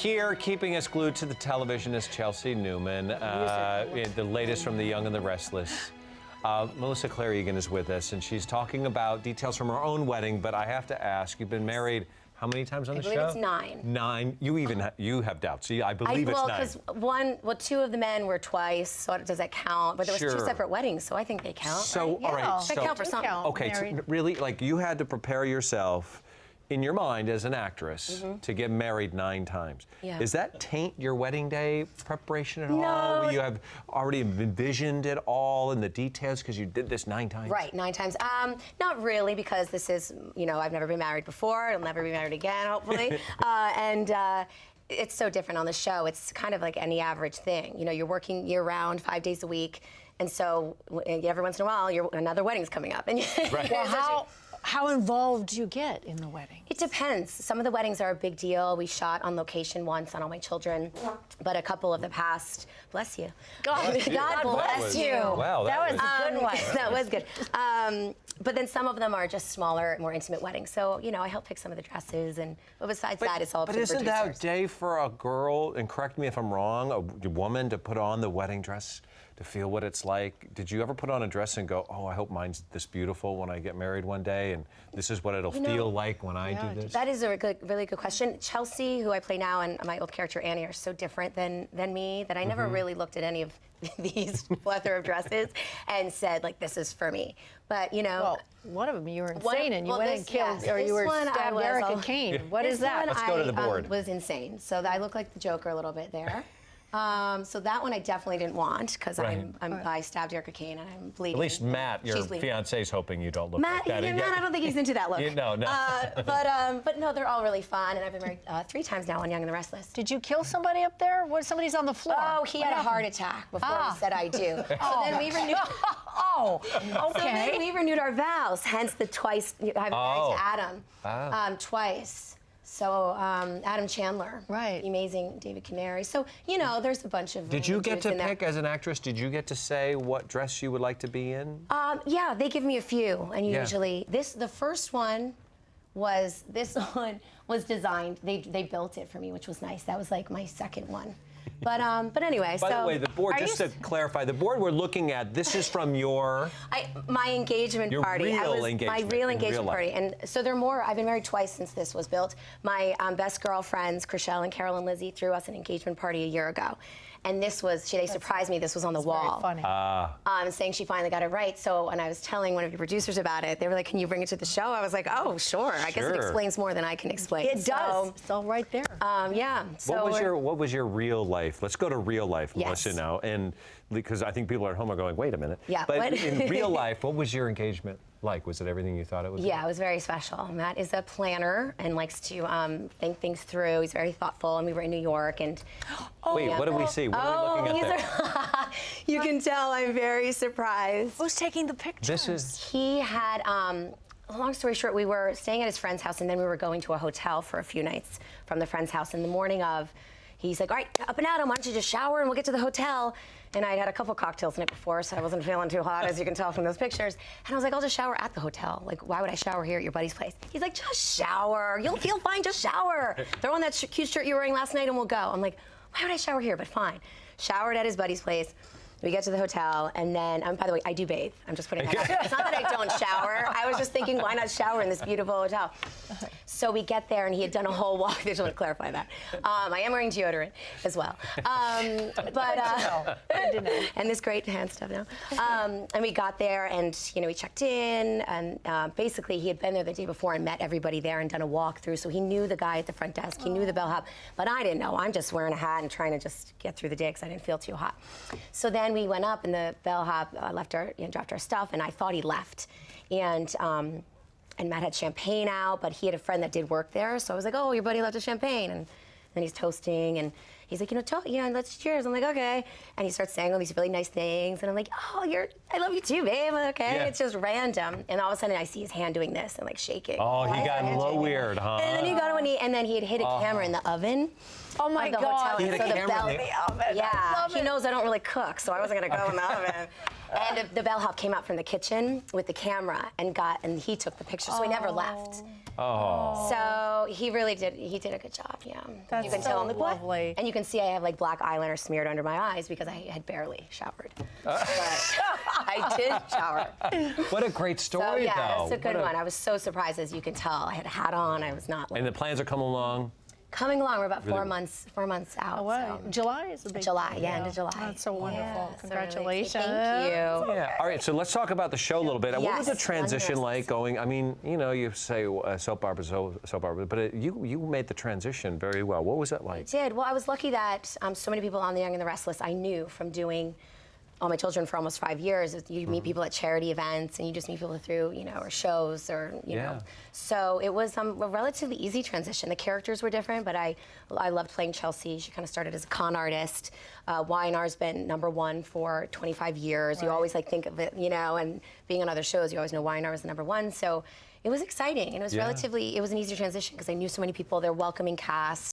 Here, keeping us glued to the television is Chelsea Newman, the latest from The Young and the Restless. Melissa Claire Egan is with us, and she's talking about details from her own wedding, but I have to ask, you've been married how many times on the show? I believe it's 9. 9. You have doubts. See, I believe it's 9. Because 2 of the men were twice, so does that count? But there was 2 separate weddings, so I think they count. So, right? all right. They count for something. Okay, so really, like, you had to prepare yourself in your mind as an actress to get married 9 times. Yeah. Does that taint your wedding day preparation at all? No. You have already envisioned it all in the details because you did this 9 times? Right, 9 times. Not really, because this is, I've never been married before. I'll never be married again, hopefully. It's so different on the show. It's kind of like any average thing. You're working year-round, 5 days a week, and so every once in a while, another wedding's coming up. And right. Well, how involved do you get in the wedding? It depends. Some of the weddings are a big deal. We shot on location once on all my children, but a couple of the past, bless you. God bless you. Wow, that was a good one. That was good. But then some of them are just smaller, more intimate weddings. So, I help pick some of the dresses, but besides that, it's all up to the producers. But isn't that day for a girl, and correct me if I'm wrong, a woman to put on the wedding dress? To feel what it's like? Did you ever put on a dress and go, oh, I hope mine's this beautiful when I get married one day, and this is what it'll feel like when I do this? That is a really good question. Chelsea, who I play now, and my old character Annie are so different than me that I never really looked at any of these plethora of dresses and said, like, this is for me. But, Well, one of them you were insane and you went and killed, or you were stabbed Erica Kane. What is that? Let's go to the board. Was insane. So I look like the Joker a little bit there. So that one I definitely didn't want because I stabbed Erica Kane and I'm bleeding. At least Matt, your fiancé, is hoping you don't look like that. Matt, I don't think he's into that look. No. But no, they're all really fun, and I've been married 3 times now on Young and the Restless. Did you kill somebody up there? Somebody's on the floor. Oh, he had a heart attack before he said I do. So then we renewed. Okay. So then we renewed our vows. Hence the twice. I've been married to Adam twice. So Adam Chandler, right? The amazing David Canary. So there's a bunch of. Did you get to pick as an actress? Did you get to say what dress you would like to be in? Yeah, they give me a few, and usually the first one was designed. They built it for me, which was nice. That was like my second one. But anyway, By the way, the board, just to clarify, the board we're looking at, this is from my engagement party. My real engagement party. And so there are more. I've been married twice since this was built. My best girlfriends, Chriselle and Carol and Lizzie, threw us an engagement party a year ago. And they surprised me, this was on the wall. Very funny. Saying she finally got it right. So when I was telling one of your producers about it, they were like, can you bring it to the show? I was like, oh, sure. I guess it explains more than I can explain. It does. It's all right there. Yeah. So what was your real life? Let's go to real life, Melissa, now. And because I think people at home are going, wait a minute. Yeah. But in real life, what was your engagement like? Was it everything you thought it would be? Yeah, it was very special. Matt is a planner and likes to think things through. He's very thoughtful, and we were in New York. And wait, what do we see? What are we looking at there? You can tell I'm very surprised. Who's taking the pictures? He had. Long story short, we were staying at his friend's house, and then we were going to a hotel for a few nights from the friend's house. In the morning of, he's like, all right, up and Adam, why don't you just shower and we'll get to the hotel? And I'd had a couple cocktails the night before, so I wasn't feeling too hot, as you can tell from those pictures. And I was like, I'll just shower at the hotel. Like, why would I shower here at your buddy's place? He's like, just shower. You'll feel fine, just shower. Throw on that cute shirt you were wearing last night and we'll go. I'm like, why would I shower here? But fine. Showered at his buddy's place. We get to the hotel, and then, by the way, I do bathe. I'm just putting that out there. It's not that I don't shower. I was just thinking, why not shower in this beautiful hotel? So we get there, and he had done a whole walk. I just want to clarify that. I am wearing deodorant as well. And this great hand stuff now. And we got there, and we checked in, and basically he had been there the day before and met everybody there and done a walkthrough. So he knew the guy at the front desk. He knew the bellhop, but I didn't know. I'm just wearing a hat and trying to just get through the day because I didn't feel too hot. So then we went up, and the bellhop dropped our stuff, and I thought he left. And Matt had champagne out, but he had a friend that did work there, so I was like, oh, your buddy left a champagne. And then he's toasting, and he's like, let's cheers. I'm like, okay. And he starts saying all these really nice things, and I'm like, oh, I love you too, babe. Okay. Yeah. It's just random. And all of a sudden, I see his hand doing this and like shaking. Oh, he got a little weird, huh? And then he got and then he had hit a camera in the oven. Oh my of the God. hotel. He had a So the camera in bell, the oven. yeah, he knows I don't really cook, so I wasn't gonna go in the oven. And the bellhop came out from the kitchen with the camera and he took the picture, so he never left. Oh. So he really did. He did a good job. Yeah. That's you can so tell I'm like, what? lovely. And you can see I have like black eyeliner smeared under my eyes because I had barely showered. But I did shower. What a great story, So yeah, though. it's a good one. I was so surprised, as you can tell. I had a hat on. I was not like, And the plans are coming along. coming along. We're about Really? 4 months out. Oh, wow. So. July is a big July, thing, yeah, end of July. That's so wonderful. Yeah, so really Congratulations. excited. Thank you. Yeah. All right, so let's talk about the show a little bit. What was the Yes, transition Restless. like going? I mean, you know, you say soap opera, but you made the transition very well. What was that like? I did. Well, I was lucky that so many people on The Young and the Restless I knew from doing All My Children for almost 5 years. You meet people at charity events, and you just meet people through, or shows, or you know. So it was a relatively easy transition. The characters were different, but I loved playing Chelsea. She kind of started as a con artist. Y&R's been #1 for 25 years. Right. You always think of it, and being on other shows, you always know Y&R was the #1. So it was exciting, and it was it was an easy transition because I knew so many people. They're welcoming cast.